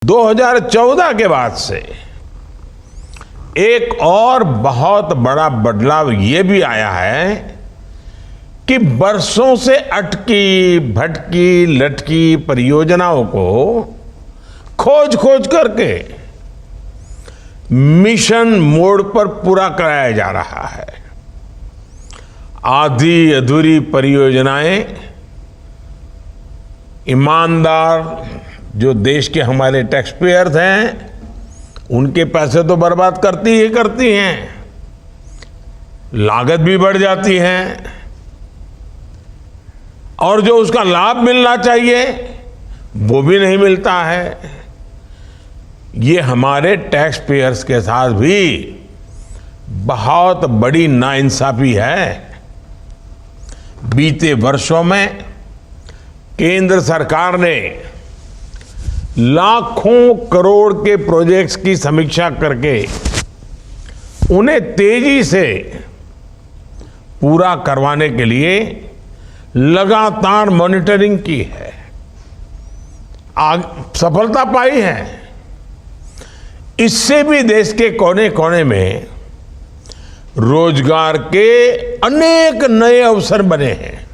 2014 के बाद से एक और बहुत बड़ा बदलाव ये भी आया है कि बरसों से अटकी भटकी लटकी परियोजनाओं को खोज खोज करके मिशन मोड पर पूरा कराया जा रहा है। आधी अधूरी परियोजनाएं ईमानदार जो देश के हमारे टैक्स पेयर्स हैं उनके पैसे तो बर्बाद करती हैं, लागत भी बढ़ जाती है और जो उसका लाभ मिलना चाहिए वो भी नहीं मिलता है। ये हमारे टैक्स पेयर्स के साथ भी बहुत बड़ी नाइंसाफी है। बीते वर्षों में केंद्र सरकार ने लाखों करोड़ के प्रोजेक्ट्स की समीक्षा करके उन्हें तेजी से पूरा करवाने के लिए लगातार मॉनिटरिंग की है, सफलता पाई है। इससे भी देश के कोने कोने में रोजगार के अनेक नए अवसर बने हैं।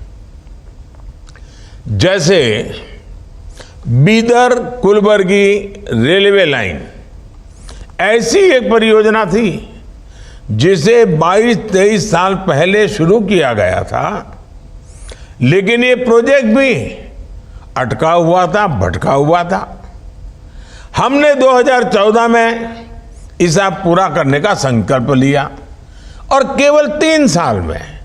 जैसे बीदर कुलबर्गी रेलवे लाइन ऐसी एक परियोजना थी जिसे 22-23 साल पहले शुरू किया गया था, लेकिन ये प्रोजेक्ट भी अटका हुआ था, भटका हुआ था। हमने 2014 में इसे पूरा करने का संकल्प लिया और केवल 3 साल में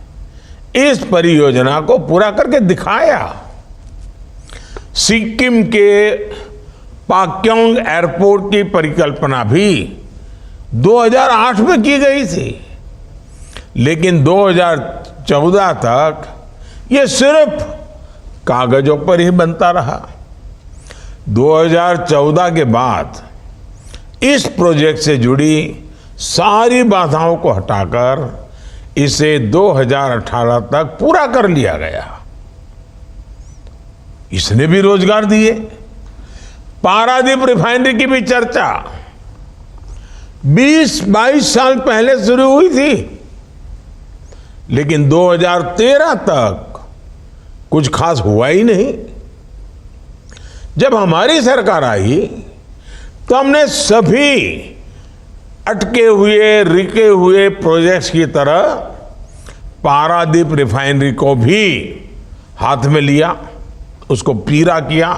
इस परियोजना को पूरा करके दिखाया। सिक्किम के पाक्योंग एयरपोर्ट की परिकल्पना भी 2008 में की गई थी, लेकिन 2014 तक ये सिर्फ कागजों पर ही बनता रहा। 2014 के बाद इस प्रोजेक्ट से जुड़ी सारी बाधाओं को हटाकर इसे 2018 तक पूरा कर लिया गया। इसने भी रोजगार दिए। पारादीप रिफाइनरी की भी चर्चा 20-22 साल पहले शुरू हुई थी, लेकिन 2013 तक कुछ खास हुआ ही नहीं। जब हमारी सरकार आई तो हमने सभी अटके हुए रिके हुए प्रोजेक्ट्स की तरह पारादीप रिफाइनरी को भी हाथ में लिया, उसको पूरा किया।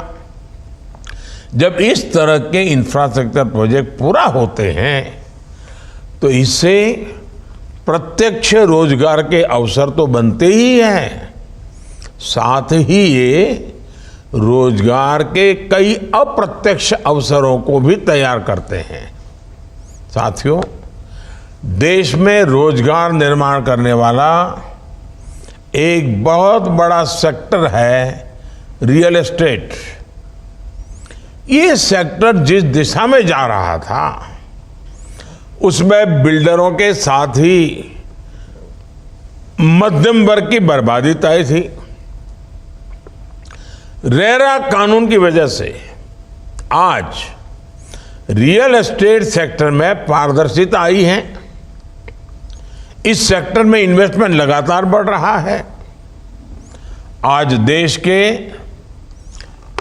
जब इस तरह के इंफ्रास्ट्रक्चर प्रोजेक्ट पूरा होते हैं तो इससे प्रत्यक्ष रोजगार के अवसर तो बनते ही हैं, साथ ही ये रोजगार के कई अप्रत्यक्ष अवसरों को भी तैयार करते हैं। साथियों, देश में रोजगार निर्माण करने वाला एक बहुत बड़ा सेक्टर है रियल एस्टेट। ये सेक्टर जिस दिशा में जा रहा था उसमें बिल्डरों के साथ ही मध्यम वर्ग की बर्बादी तय थी। रेरा कानून की वजह से आज रियल एस्टेट सेक्टर में पारदर्शिता आई है। इस सेक्टर में इन्वेस्टमेंट लगातार बढ़ रहा है। आज देश के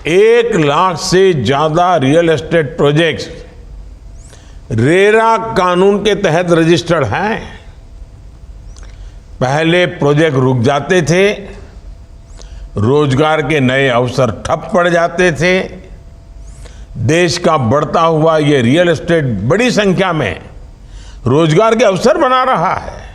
1 लाख से ज्यादा रियल एस्टेट प्रोजेक्ट्स रेरा कानून के तहत रजिस्टर्ड हैं। पहले प्रोजेक्ट रुक जाते थे, रोजगार के नए अवसर ठप पड़ जाते थे। देश का बढ़ता हुआ ये रियल एस्टेट बड़ी संख्या में रोजगार के अवसर बना रहा है।